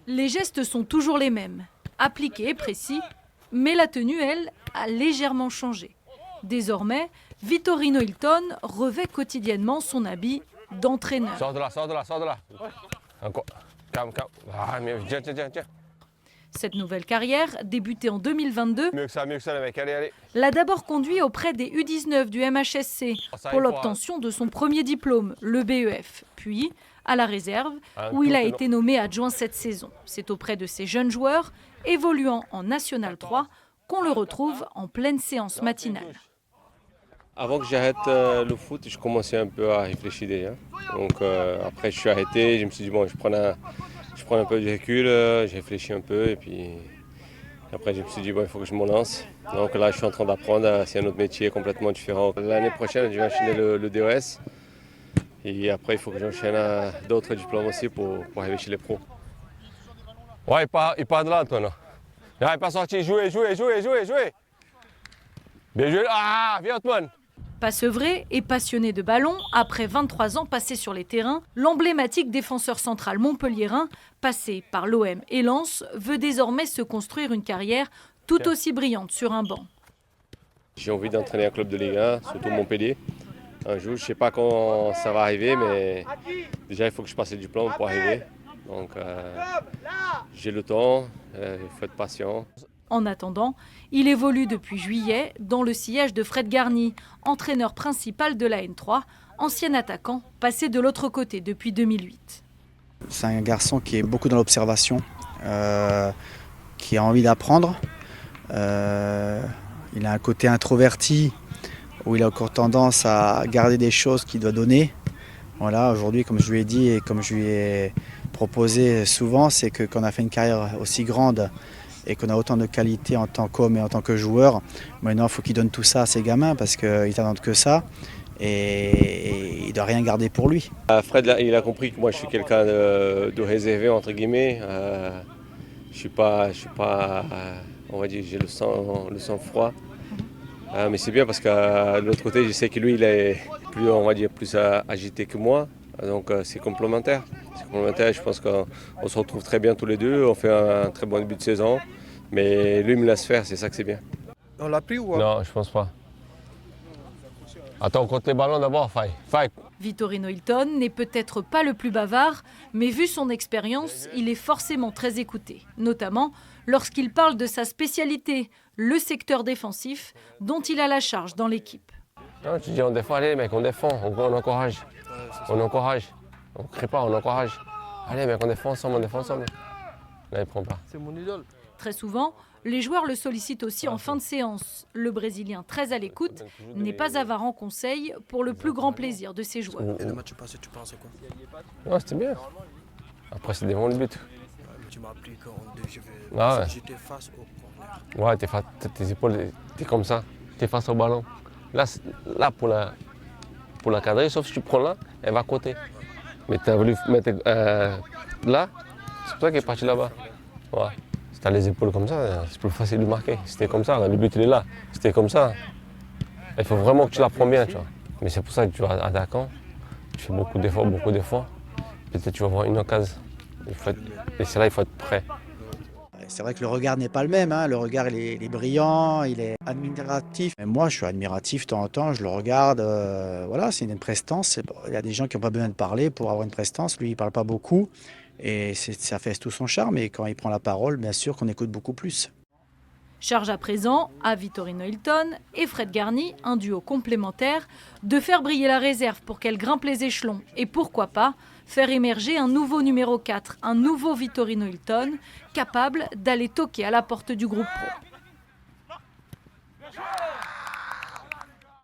Les gestes sont toujours les mêmes, appliqués et précis, mais la tenue, elle, a légèrement changé. Désormais, Vitorino Hilton revêt quotidiennement son habit d'entraîneur. Sors de là, sors de là, sors de là. Encore. Calme, calme. Ah, mieux. Tiens. Cette nouvelle carrière, débutée en 2022, Mieux que ça, les mecs. Allez. l'a d'abord conduit auprès des U19 du MHSC pour l'obtention de son premier diplôme, le BEF, puis à la réserve, où il a été nommé adjoint cette saison. C'est auprès de ces jeunes joueurs, évoluant en National 3, qu'on le retrouve en pleine séance matinale. Avant que j'arrête le foot, je commençais un peu à réfléchir déjà. Donc après, je suis arrêté, je me suis dit, bon, je prends un peu de recul, j'ai réfléchi un peu et puis après, je me suis dit, bon, il faut que je me lance. Donc là, je suis en train d'apprendre, c'est un autre métier complètement différent. L'année prochaine, je vais enchaîner le DES et après, il faut que j'enchaîne d'autres diplômes aussi pour arriver chez les pros. Ouais, il part de là, toi, non? Il n'est pas sorti. Jouez. Bien joué. Ah, viens, Otman. Passevré et passionné de ballon, après 23 ans passés sur les terrains, l'emblématique défenseur central montpelliérain, passé par l'OM et Lens, veut désormais se construire une carrière tout aussi brillante sur un banc. J'ai envie d'entraîner un club de Ligue 1, surtout Montpellier. Un jour, je ne sais pas quand ça va arriver, mais déjà, il faut que je passe le diplôme pour arriver. Donc, j'ai le temps, il faut être patient. En attendant, il évolue depuis juillet dans le sillage de Fred Garny, entraîneur principal de la N3, ancien attaquant, passé de l'autre côté depuis 2008. C'est un garçon qui est beaucoup dans l'observation, qui a envie d'apprendre. Il a un côté introverti, où il a encore tendance à garder des choses qu'il doit donner. Voilà, aujourd'hui, comme je lui ai dit et comme je lui ai proposé souvent, c'est que quand on a fait une carrière aussi grande et qu'on a autant de qualités en tant qu'homme et en tant que joueur, maintenant il faut qu'il donne tout ça à ses gamins parce qu'ils n'attendent que ça et il ne doit rien garder pour lui. Fred, il a compris que moi je suis quelqu'un de réservé entre guillemets. Je suis pas, on va dire, j'ai le sang froid. Mais c'est bien parce que de l'autre côté, je sais que lui il est plus, on va dire, plus agité que moi. Donc c'est complémentaire. Je pense qu'on se retrouve très bien tous les deux. On fait un très bon début de saison. Mais lui me laisse faire, c'est ça que c'est bien. On l'a pris ou Non, je pense pas. Attends, on compte les ballons d'abord, Faye. Vitorino Hilton n'est peut-être pas le plus bavard, mais vu son expérience, il est forcément très écouté. Notamment lorsqu'il parle de sa spécialité, le secteur défensif, dont il a la charge dans l'équipe. Non, tu dis on défend, allez mec, on défend, on encourage. On encourage. On ne crée pas, on encourage. Allez mec, on défend ensemble. Là, il prend pas. C'est mon idole. Très souvent, les joueurs le sollicitent aussi en fin de séance. Le Brésilien, très à l'écoute, n'est pas avare en conseils pour le plus grand plaisir de ses joueurs. Et le match passé, tu pensais quoi? Non, c'était bien. Après, c'est devant le but. Tu m'as appris qu'en deux, j'étais face au Ouais, corner. tes épaules, t'es comme ça. T'es face au ballon. Là pour la cadrer, sauf si tu prends là, elle va côté. Mais tu as voulu mettre là, c'est pour ça qu'elle est partie là-bas. Ouais. Si tu as les épaules comme ça, c'est plus facile de marquer. C'était comme ça, le but il est là. C'était comme ça. Il faut vraiment que tu la prends bien, tu vois. Mais c'est pour ça que tu vas attaquant, tu fais beaucoup d'efforts. Peut-être tu vas avoir une occasion. Et c'est là, il faut être prêt. C'est vrai que le regard n'est pas le même, hein. Le regard il est brillant, il est admiratif. Et moi je suis admiratif de temps en temps, je le regarde, voilà, c'est une prestance. Il y a des gens qui n'ont pas besoin de parler pour avoir une prestance, lui il ne parle pas beaucoup et ça fait tout son charme et quand il prend la parole, bien sûr qu'on écoute beaucoup plus. Charge à présent à Vitorino Hilton et Fred Garny, un duo complémentaire, de faire briller la réserve pour qu'elle grimpe les échelons et pourquoi pas faire émerger un nouveau numéro 4, un nouveau Vitorino Hilton, capable d'aller toquer à la porte du groupe pro.